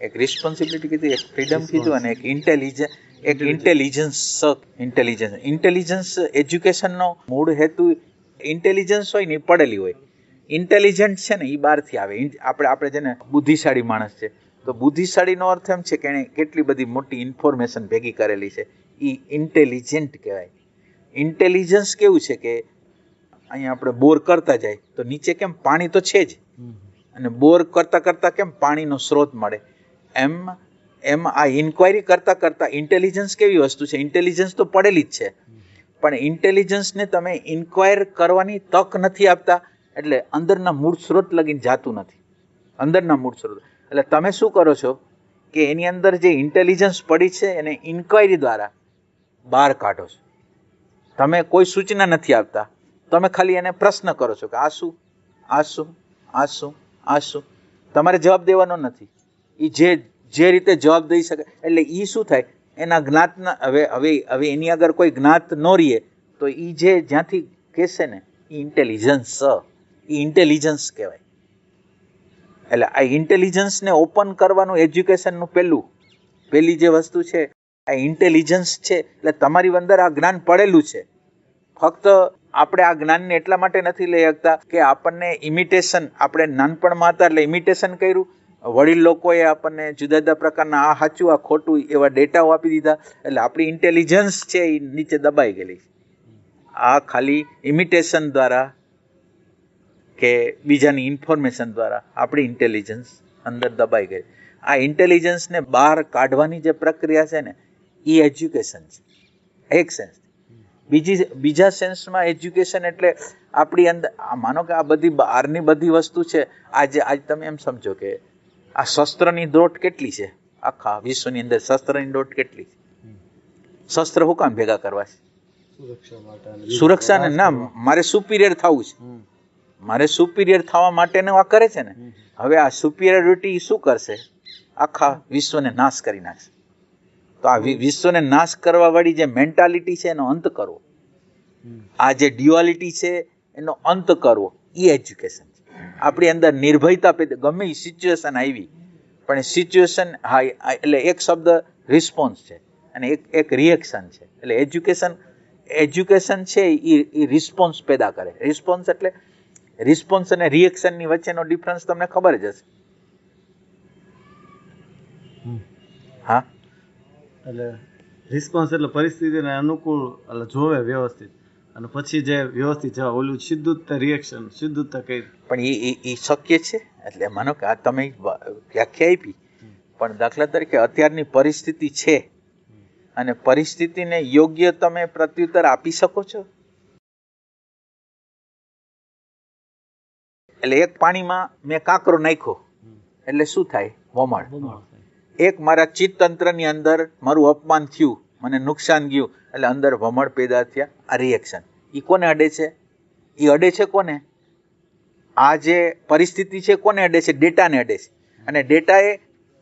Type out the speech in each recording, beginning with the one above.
એક રિસ્પોન્સિબિલિટી કીધી, એક ફ્રીડમ કીધું અને એક ઇન્ટેલિજન્સ એજ્યુકેશનનો મૂળ હેતુ ઇન્ટેલિજન્સ હોય ને એ પડેલી હોય. ઇન્ટેલિજન્ટ છે ને એ બહારથી આવે. આપણે છે ને બુદ્ધિશાળી માણસ છે, તો બુદ્ધિશાળીનો અર્થ એમ છે કે એણે કેટલી બધી મોટી ઇન્ફોર્મેશન ભેગી કરેલી છે, એ ઇન્ટેલિજન્ટ કહેવાય. ઇન્ટેલિજન્સ કેવું છે કે અહીંયા આપણે બોર કરતા જાય તો નીચે કેમ પાણી તો છે જ, અને બોર કરતા કરતા કેમ પાણીનો સ્ત્રોત મળે, એમ આ ઇન્ક્વાયરી કરતા કરતા ઇન્ટેલિજન્સ કેવી વસ્તુ છે, ઇન્ટેલિજન્સ તો પડેલી જ છે, પણ ઇન્ટેલિજન્સને તમે ઇન્ક્વાયર કરવાની તક નથી આપતા, એટલે અંદરના મૂળ સ્ત્રોત લગીને જાતું નથી. અંદરના મૂળ સ્ત્રોત એટલે તમે શું કરો છો કે એની અંદર જે ઇન્ટેલિજન્સ પડી છે એને ઇન્ક્વાયરી દ્વારા બહાર કાઢો છો. તમે કોઈ સૂચના નથી આપતા, તમે ખાલી એને પ્રશ્ન કરો છો કે આ શું, આ શું, આ શું, આ શું. તમારે જવાબ દેવાનો નથી. એ જે રીતે જવાબ દઈ શકે એટલે એ શું થાય, એના જ્ઞાતના હવે એની આગળ કોઈ જ્ઞાત ન રહીએ તો એ જે જ્યાંથી કહેશે ને એ ઇન્ટેલિજન્સ કહેવાય. એટલે આ ઇન્ટેલિજન્સને ઓપન કરવાનું એજ્યુકેશનનું પહેલી જે વસ્તુ છે આ ઇન્ટેલિજન્સ છે. એટલે તમારી અંદર આ જ્ઞાન પડેલું છે, ફક્ત આપણે આ જ્ઞાનને એટલા માટે નથી લઈ શકતા કે આપણને ઇમિટેશન, આપણે નાનપણમાં હતા એટલે ઇમિટેશન કર્યું, વડીલ લોકોએ આપણને જુદા જુદા પ્રકારના આ સાચું આ ખોટું એવા ડેટાઓ આપી દીધા, એટલે આપણી ઇન્ટેલિજન્સ છે એ નીચે દબાઈ ગયેલી. આ ખાલી ઇમિટેશન દ્વારા કે બીજાની ઇન્ફોર્મેશન દ્વારા આપણી ઇન્ટેલિજન્સ અંદર દબાઈ ગઈ. આ ઇન્ટેલિજન્સને બહાર કાઢવાની જે પ્રક્રિયા છે ને એ એજ્યુકેશન છે, એક સેન્સ. બીજા સેન્સમાં એજ્યુકેશન એટલે આપણી અંદર માનો કે આ બધી બહારની બધી વસ્તુ છે. આજે તમે એમ સમજો કે આ શસ્ત્રની દોટ કેટલી છે, આખા વિશ્વની અંદર શસ્ત્રની દોટ કેટલી છે. શસ્ત્ર શું કામ ભેગા કરવા છે? સુરક્ષાને ના, મારે સુપિરિયર થવું છે, મારે સુપિરિયર થવા માટેનું આ કરે છે ને. હવે આ સુપિરિયરિટી શું કરશે? આખા વિશ્વને નાશ કરી નાખશે. તો આ વિશ્વને નાશ કરવા વાળી જે મેન્ટાલિટી છે એનો અંત કરવો, આ જે ડ્યુઆલિટી છે એનો અંત કરવો, એ એજ્યુકેશન છે. આપણી અંદર નિર્ભયતા પેદા, ગમે એ સિચ્યુએશન આવી પણ એ સિચ્યુએશન, હા એટલે એક શબ્દ રિસ્પોન્સ છે અને એક રિએક્શન છે. એટલે એજ્યુકેશન છે એ રિસ્પોન્સ પેદા કરે. રિસ્પોન્સ અને રિએક્શનની વચ્ચેનો ડિફરન્સ તમને ખબર જ હશે. હા, એટલે રિસ્પોન્સ એટલે પરિસ્થિતિને અનુકૂળ એટલે જોવે વ્યવસ્થિત, અને પછી જે વ્યવસ્થિત જવાબ, ઓલું સીધું જ રિએક્શન, સીધું જ કઈ. પણ એ શક્ય છે. એટલે માનો કે આ તમે વ્યાખ્યા આપી, પણ દાખલા તરીકે અત્યારની પરિસ્થિતિ છે અને પરિસ્થિતિને યોગ્ય તમે પ્રત્યુત્તર આપી શકો છો. એટલે એક પાણીમાં મેં કાંકરો નાખ્યો એટલે શું થાય? વમળ. એક મારા ચિત્તતંત્રની અંદર મારું અપમાન થયું, મને નુકસાન ગયું એટલે અંદર વમળ પેદા થયા. આ રિએક્શન એ કોને અડે છે? એ અડે છે કોને? આ જે પરિસ્થિતિ છે કોને અડે છે? ડેટાને અડે છે. અને ડેટા એ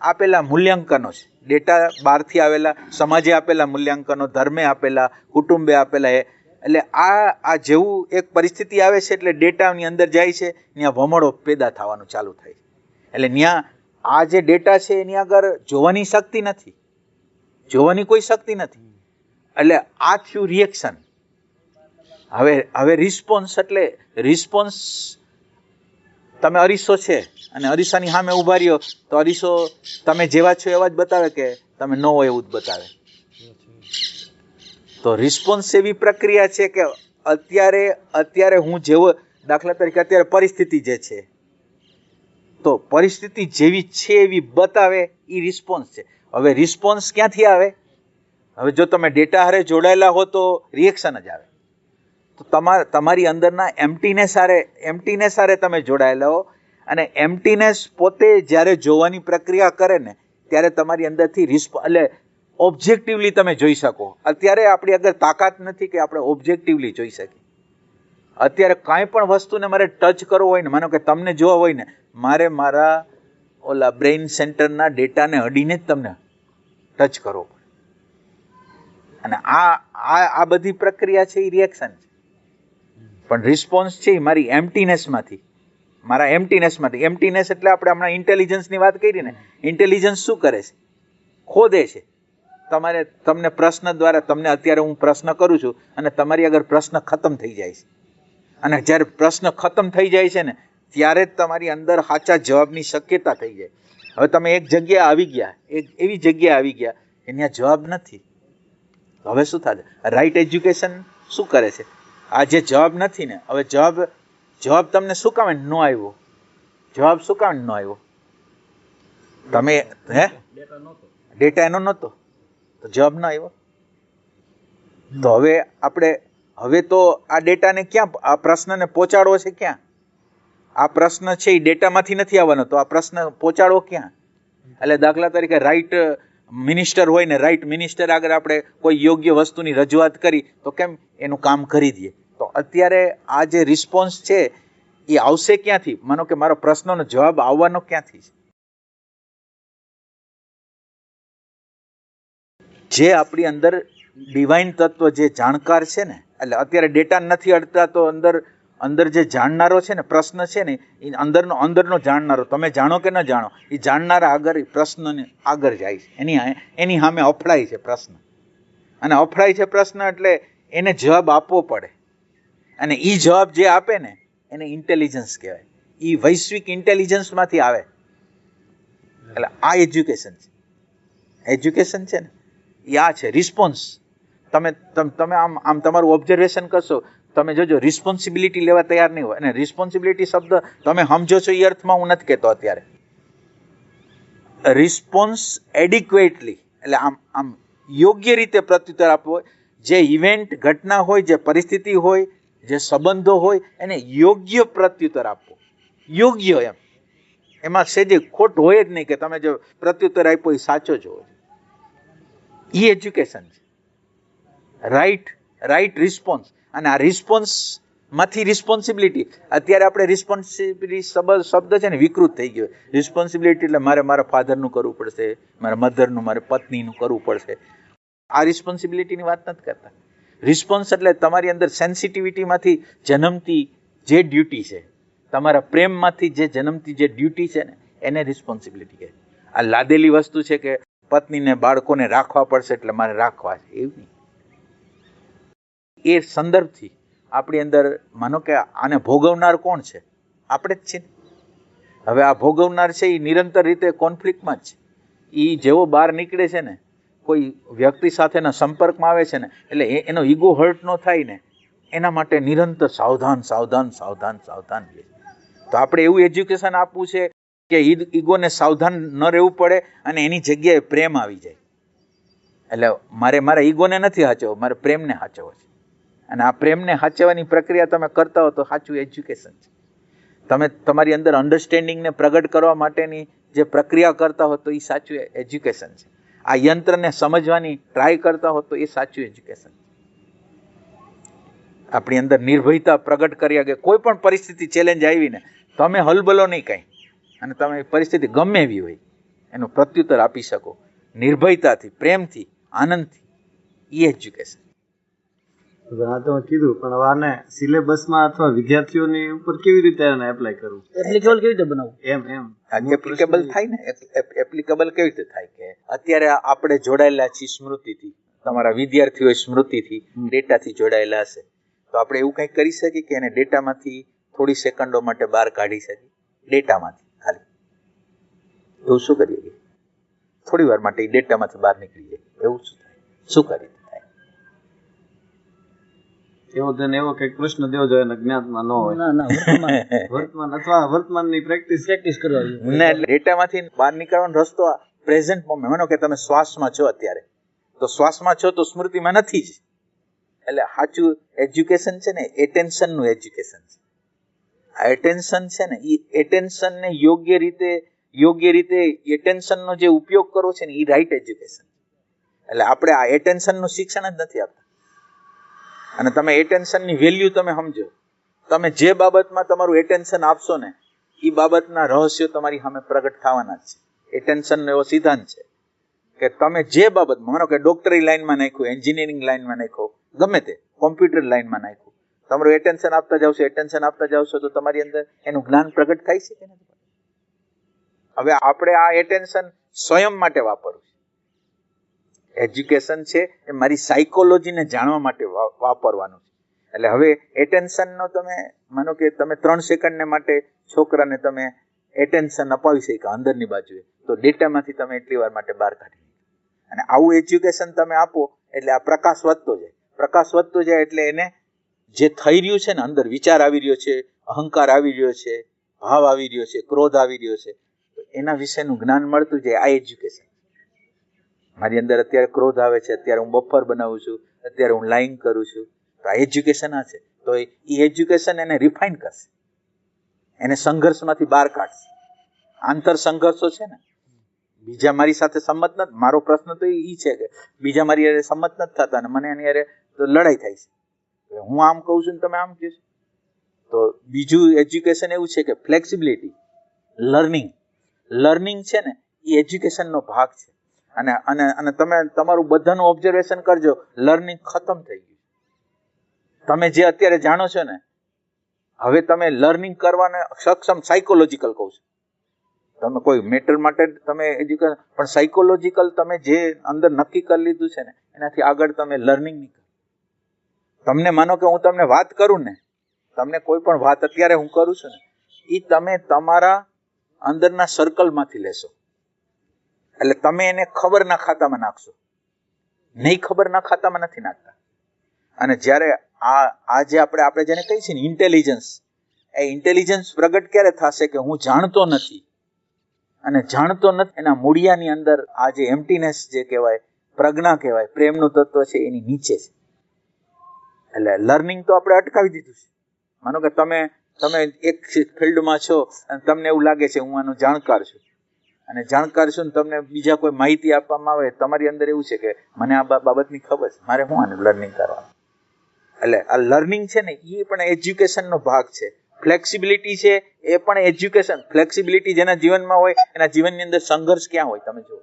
આપેલા મૂલ્યાંકનો છે. ડેટા બહારથી આવેલા, સમાજે આપેલા મૂલ્યાંકનો, ધર્મે આપેલા, કુટુંબે આપેલા. એટલે આ જેવું એક પરિસ્થિતિ આવે છે એટલે ડેટાની અંદર જાય છે, ત્યાં વમળો પેદા થવાનું ચાલુ થાય. એટલે ત્યાં આ જે ડેટા છે એની આગળ જોવાની શક્તિ નથી, જોવાની કોઈ શક્તિ નથી. એટલે આ થયું રિએક્શન. હવે રિસ્પોન્સ એટલે રિસ્પોન્સ, તમે અરીસો છે અને અરીસાની સામે ઉભા રહ્યો તો અરીસો તમે જેવા છો એવા જ બતાવે કે તમે ન હોય એવું જ બતાવે? તો રિસ્પોન્સ એવી પ્રક્રિયા છે કે અત્યારે હું જેવો, દાખલા તરીકે અત્યારે પરિસ્થિતિ જે છે તો પરિસ્થિતિ જેવી છે એવી બતાવે, એ રિસ્પોન્સ છે. હવે રિસ્પોન્સ ક્યાંથી આવે? હવે જો તમે ડેટા હારે જોડાયેલા હો તો રિએક્શન જ આવે. તો તમારી અંદરના એમ્પ્ટીનેસ હારે તમે જોડાયેલા હો, અને એમ્પ્ટીનેસ પોતે જ્યારે જોવાની પ્રક્રિયા કરે ને ત્યારે તમારી અંદરથી એટલે ઓબ્જેક્ટિવલી તમે જોઈ શકો. અત્યારે આપણી આગળ તાકાત નથી કે આપણે ઓબ્જેક્ટિવલી જોઈ શકીએ. અત્યારે કાંઈ પણ વસ્તુને મારે ટચ કરવો હોય ને, માનો કે તમને જોવા હોય ને, મારે મારા ઓલા બ્રેઇન સેન્ટરના ડેટાને અડીને જ તમને ટચ કરવો પડે. અને આ બધી પ્રક્રિયા છે એ રિએક્શન છે. પણ રિસ્પોન્સ છે એ મારી એમ્પ્ટીનેસમાંથી, મારા એમ્પ્ટીનેસમાંથી. એમ્પ્ટીનેસ એટલે આપણે હમણાં ઇન્ટેલિજન્સની વાત કરી ને, ઇન્ટેલિજન્સ શું કરે છે? ખોદે છે. તમને પ્રશ્ન દ્વારા, તમને અત્યારે હું પ્રશ્ન કરું છું અને તમારી આગળ પ્રશ્ન ખતમ થઈ જાય છે, અને જ્યારે પ્રશ્ન ખતમ થઈ જાય છે ને ત્યારે જ તમારી અંદર સાચા જવાબની શક્યતા થઈ જાય. હવે તમે એક જગ્યાએ આવી ગયા, એક એવી જગ્યાએ આવી ગયા કે ત્યાં જવાબ નથી. હવે શું થાય? રાઈટ એજ્યુકેશન શું કરે છે? આ જે જવાબ નથી ને, હવે જવાબ તમને શું કામ ન આવ્યો? જવાબ શું કામ ન આવ્યો? તમે ડેટા એનો નહોતો તો જવાબ ન આવ્યો. તો હવે તો આ ડેટાને ક્યાં, આ પ્રશ્નને પહોંચાડવો છે ક્યાં? આ પ્રશ્ન છે એ ડેટામાંથી નથી આવવાનો, તો આ પ્રશ્ન પહોંચાડવો ક્યાં? એટલે દાખલા તરીકે રાઈટ મિનિસ્ટર હોય ને, રાઈટ મિનિસ્ટર આગળ આપણે કોઈ યોગ્ય વસ્તુની રજૂઆત કરી તો કેમ એનું કામ કરી દઈએ. તો અત્યારે આ જે રિસ્પોન્સ છે એ આવશે ક્યાંથી? માનો કે મારો પ્રશ્નનો જવાબ આવવાનો ક્યાંથી છે? જે આપણી અંદર ડિવાઇન તત્વ, જે જાણકાર છે ને, એટલે અત્યારે ડેટા નથી અડતા તો અંદર જે જાણનારો છે ને, પ્રશ્ન છે ને, એ અંદરનો જાણનારો, તમે જાણો કે ન જાણો, એ જાણનારા આગળ પ્રશ્નને આગળ જાય છે, એની સામે અફડાય છે પ્રશ્ન, અને અફડાય છે પ્રશ્ન એટલે એને જવાબ આપવો પડે, અને એ જવાબ જે આપે ને એને ઇન્ટેલિજન્સ કહેવાય. એ વૈશ્વિક ઇન્ટેલિજન્સમાંથી આવે. એટલે આ એજ્યુકેશન છે. એજ્યુકેશન છે ને એ આ છે રિસ્પોન્સ. તમે આમ તમારું ઓબ્ઝર્વેશન કરશો, તમે જોજો રિસ્પોન્સિબિલિટી લેવા તૈયાર નહીં હોય. અને રિસ્પોન્સિબિલિટી શબ્દ તમે સમજો છો એ અર્થમાં હું નથી કહેતો અત્યારે. રિસ્પોન્સ એડિક્વેટલી એટલે આમ યોગ્ય રીતે પ્રત્યુત્તર આપવો હોય. જે ઇવેન્ટ, ઘટના હોય, જે પરિસ્થિતિ હોય, જે સંબંધો હોય, એને યોગ્ય પ્રત્યુત્તર આપવો. યોગ્ય એમાં સેજે ખોટ હોય જ નહીં કે તમે જો પ્રત્યુત્તર આપ્યો એ સાચો જ હોય. એ એજ્યુકેશન છે. Right response. અને આ રિસ્પોન્સમાંથી રિસ્પોન્સિબિલિટી, અત્યારે આપણે રિસ્પોન્સિબિલિટી શબ્દ છે ને વિકૃત થઈ ગયો. રિસ્પોન્સિબિલિટી એટલે મારા ફાધરનું કરવું પડશે, મારા મધરનું, મારા પત્નીનું કરવું પડશે. આ રિસ્પોન્સિબિલિટીની વાત નથી કરતા. રિસ્પોન્સ એટલે તમારી અંદર સેન્સિટિવિટીમાંથી જન્મતી જે ડ્યુટી છે, તમારા પ્રેમમાંથી જે જન્મતી જે ડ્યુટી છે ને, એને રિસ્પોન્સિબિલિટી કહે. આ લાદેલી વસ્તુ છે કે પત્નીને, બાળકોને રાખવા પડશે એટલે મારે રાખવા છે, એવું નહીં. એ સંદર્ભથી આપણી અંદર માનો કે આને ભોગવનાર કોણ છે? આપણે જ છીએ. હવે આ ભોગવનાર છે એ નિરંતર રીતે કોન્ફ્લિક્ટમાં જ છે. એ જેવો બહાર નીકળે છે ને, કોઈ વ્યક્તિ સાથેના સંપર્કમાં આવે છે ને, એટલે એનો ઈગો હર્ટ ન થાય ને એના માટે નિરંતર સાવધાન. તો આપણે એવું એજ્યુકેશન આપવું છે કે ઈગોને સાવધાન ન રહેવું પડે અને એની જગ્યાએ પ્રેમ આવી જાય. એટલે મારા ઈગોને નથી સાચવવો, મારે પ્રેમને સાચવવો છે. અને આ પ્રેમને સાચવવાની પ્રક્રિયા તમે કરતા હો તો સાચું એજ્યુકેશન છે. તમે તમારી અંદર અન્ડરસ્ટેન્ડિંગને પ્રગટ કરવા માટેની જે પ્રક્રિયા કરતા હો તો એ સાચું એજ્યુકેશન છે. આ યંત્રને સમજવાની ટ્રાય કરતા હો તો એ સાચું એજ્યુકેશન છે. આપણી અંદર નિર્ભયતા પ્રગટ કર્યા કે કોઈ પણ પરિસ્થિતિ ચેલેન્જ આવીને તમે હલબલો નહીં કાંઈ, અને તમે પરિસ્થિતિ ગમે એવી હોય એનું પ્રત્યુત્તર આપી શકો નિર્ભયતાથી, પ્રેમથી, આનંદથી. એ એજ્યુકેશન. આ તો કીધું, પણ હવે આને સિલેબસમાં અથવા વિદ્યાર્થીઓની ઉપર કેવી રીતે આને એપ્લાય કરવું, એપ્લિકેબલ કેવી રીતે બનાવવું? એપ્લિકેબલ થાય ને, એપ્લિકેબલ કેવી રીતે થાય કે અત્યારે આપણે જોડાયેલા છીએ સ્મૃતિથી, તમારા વિદ્યાર્થીઓ સ્મૃતિથી, ડેટાથી જોડાયેલા હશે, તો આપણે એવું કંઈક કરી શકીએ કે એને ડેટામાંથી થોડી સેકન્ડો માટે બહાર કાઢી શકીએ. ડેટામાંથી ખાલી એવું શું કરીએ? થોડી વાર માટે ડેટામાંથી બહાર નીકળી જાય, એવું શું થાય? શું કરી? એવો કઈક પ્રશ્ન દેવો જોઈએ ને જ્ઞાતમાં ન હોય. વર્તમાન અથવા વર્તમાનની પ્રેક્ટિસ કરવા જોઈએ. ડેટામાંથી બહાર નીકળવાનો રસ્તો પ્રેઝન્ટ મોમેન્ટ. માનો કે તમે શ્વાસમાં છો અત્યારે, તો શ્વાસમાં છો તો સ્મૃતિમાં નથી જ. એટલે સાચું એજ્યુકેશન છે ને એટેન્શનનું એજ્યુકેશન છે. આ એટેન્શન છે ને એ એટેન્શનને યોગ્ય રીતે એટેન્શનનો જે ઉપયોગ કરવો છે ને એ રાઈટ એજ્યુકેશન. એટલે આપણે આ એટેન્શનનું શિક્ષણ જ નથી આપતા. અને તમે એટેન્શનની વેલ્યુ તમે સમજો, તમે જે બાબતમાં તમારું એટેન્શન આપશો ને એ બાબતના રહસ્યો તમારી સામે પ્રગટ થવાના જ છે. એટેન્શનનો એવો સિદ્ધાંત છે કે તમે જે બાબતમાં, માનો કે ડોક્ટરી લાઈનમાં નાખ્યું, એન્જિનિયરિંગ લાઈનમાં નાખ્યું, ગમે તે કોમ્પ્યુટર લાઈનમાં નાખ્યું, તમારું એટેન્શન આપતા જાવ છો તો તમારી અંદર એનું જ્ઞાન પ્રગટ થાય છે કે નથી? હવે આપણે આ એટેન્શન સ્વયં માટે વાપરવું છે. એજ્યુકેશન છે એ મારી સાયકોલોજીને જાણવા માટે વાપરવાનું છે. એટલે હવે એટેન્શનનો તમે માનો કે તમે 3 સેકન્ડને માટે છોકરાને તમે એટેન્શન અપાવી શક્યા અંદરની બાજુએ, તો ડેટામાંથી તમે એટલી વાર માટે બહાર કાઢી. અને આવું એજ્યુકેશન તમે આપો એટલે આ પ્રકાશ વધતો જાય એટલે એને જે થઈ રહ્યું છે ને, અંદર વિચાર આવી રહ્યો છે, અહંકાર આવી રહ્યો છે, ભાવ આવી રહ્યો છે, ક્રોધ આવી રહ્યો છે, તો એના વિશેનું જ્ઞાન મળતું જાય. આ એજ્યુકેશન. મારી અંદર અત્યારે ક્રોધ આવે છે, અત્યારે હું બફર બનાવું છું, અત્યારે હું લાઇંગ કરું છું, તો આ એજ્યુકેશન આ છે. તો એ એજ્યુકેશન એને રિફાઇન કરશે, એને સંઘર્ષમાંથી બહાર કાઢશે. આંતર સંઘર્ષો છે ને, બીજા મારી સાથે સંમત નથી. મારો પ્રશ્ન તો એ છે કે બીજા મારી યારે સંમત નથી થતા અને મને એની યારે તો લડાઈ થાય છે. હું આમ કહું છું ને તમે આમ કહો છો. તો બીજું એજ્યુકેશન એવું છે કે ફ્લેક્સિબિલિટી, લર્નિંગ છે ને એ એજ્યુકેશનનો ભાગ છે. અને અને અને તમે તમારું બધાનું ઓબ્ઝર્વેશન કરજો, લર્નિંગ ખતમ થઈ ગયું. તમે જે અત્યારે જાણો છો ને, હવે તમે લર્નિંગ કરવાને સક્ષમ સાયકોલોજીકલ કહું છું. તમે કોઈ મેટર માટે તમે એજ્યુકેશન, પણ સાયકોલોજીકલ તમે જે અંદર નક્કી કરી લીધું છે ને એનાથી આગળ તમે લર્નિંગ નહીં કરો. તમને માનો કે હું તમને વાત કરું ને, તમને કોઈ પણ વાત અત્યારે હું કરું છું ને, એ તમે તમારા અંદરના સર્કલમાંથી લેશો. એટલે તમે એને ખબરના ખાતામાં નાખશો, નહીં ખબરના ખાતામાં નથી નાખતા. અને જ્યારે આ જે આપણે જેને કહીએ છીએ ને ઇન્ટેલિજન્સ, એ ઇન્ટેલિજન્સ પ્રગટ ક્યારે થશે કે હું જાણતો નથી, અને જાણતો નથી એના મૂળિયાની અંદર આ જે એમ્પ્ટીનેસ જે કહેવાય, પ્રજ્ઞા કહેવાય, પ્રેમનું તત્વ છે એની નીચે છે. એટલે લર્નિંગ તો આપણે અટકાવી દીધું છે. માનો કે તમે એક ફિલ્ડમાં છો અને તમને એવું લાગે છે હું આનો જાણકાર છું, અને જાણકાર છું ને તમને બીજા કોઈ માહિતી આપવામાં આવે, તમારી અંદર એવું છે કે મને આ બાબતની ખબર છે, મારે શું આનું લર્નિંગ કરવાનું. એટલે આ લર્નિંગ છે ને એ પણ એજ્યુકેશનનો ભાગ છે. ફ્લેક્સિબિલિટી છે એ પણ એજ્યુકેશન. ફ્લેક્સિબિલિટી જેના જીવનમાં હોય એના જીવનની અંદર સંઘર્ષ ક્યાં હોય તમે જુઓ.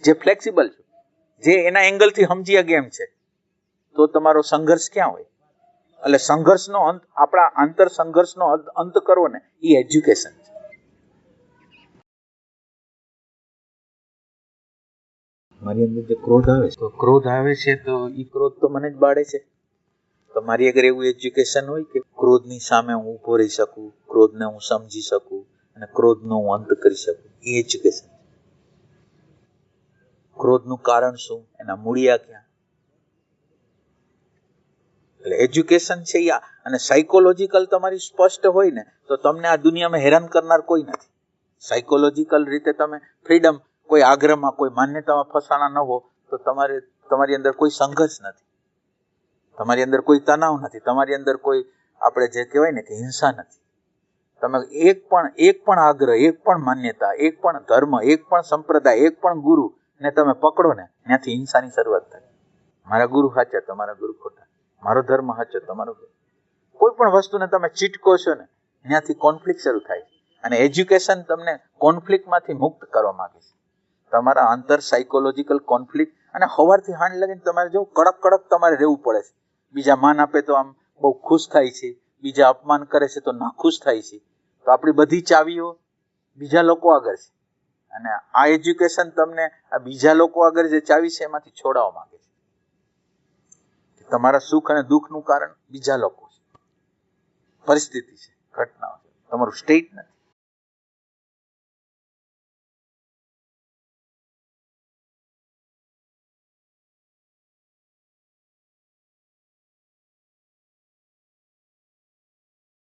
જે ફ્લેક્સિબલ છે, જે એના એંગલથી સમજી શકે એમ છે, તો તમારો સંઘર્ષ ક્યાં હોય. એટલે સંઘર્ષનો અંત, આપણા આંતર સંઘર્ષનો અંત કરવો ને એ એજ્યુકેશન છે. મારી અંદર જે ક્રોધ આવે છે તો એ ક્રોધ તો મને જ બાળે છે. તો મારી અગર એવું એજ્યુકેશન હોય કે ક્રોધની સામે હું ઊભો રહી શકું, ક્રોધને હું સમજી શકું અને ક્રોધનો હું અંત કરી શકું, એ એજ્યુકેશન. ક્રોધનું કારણ શું, એના મૂળિયા ક્યાં. એટલે એજ્યુકેશન છે યા. અને સાયકોલોજીકલ તમારી સ્પષ્ટ હોય ને તો તમને આ દુનિયામાં હેરાન કરનાર કોઈ નથી. સાયકોલોજીકલ રીતે તમે ફ્રીડમ, કોઈ આગ્રહમાં, કોઈ માન્યતામાં ફસાણા ન હો તો તમારી અંદર કોઈ સંઘર્ષ નથી, તમારી અંદર કોઈ તણાવ નથી, તમારી અંદર કોઈ આપણે જે કહેવાય ને કે હિંસા નથી. તમે એક પણ આગ્રહ, એક પણ માન્યતા, એક પણ ધર્મ, એક પણ સંપ્રદાય, એક પણ ગુરુ ને તમે પકડો ને, ત્યાંથી હિંસાની શરૂઆત થાય. મારા ગુરુ સાચા, તમારા ગુરુ ખોટા, મારો ધર્મ સાચો, તમારો. કોઈ પણ વસ્તુને તમે ચીટકો છો ને, ત્યાંથી કોન્ફ્લિક્ટ શરૂ થાય. અને એજ્યુકેશન તમને કોન્ફ્લિક્ટમાંથી મુક્ત કરવા માંગે છે. તમારા આંતર સાયકોલોજીકલ કોન્ફ્લિક્ટ, અને સવારથી હાંજ લગીને તમારે જો કડક તમારે રહેવું પડે છે. બીજા માન આપે તો આમ બહુ ખુશ થાય છે, બીજા અપમાન કરે છે તો નાખુશ થાય છે. તો આપણી બધી ચાવીઓ બીજા લોકો આગળ છે. અને આ એજ્યુકેશન તમને આ બીજા લોકો આગળ જે ચાવી છે એમાંથી છોડાવવા માંગે છે. તમારા સુખ અને દુઃખનું કારણ બીજા લોકો છે, પરિસ્થિતિ છે, ઘટનાઓ છે, તમારું સ્ટેટ નથી.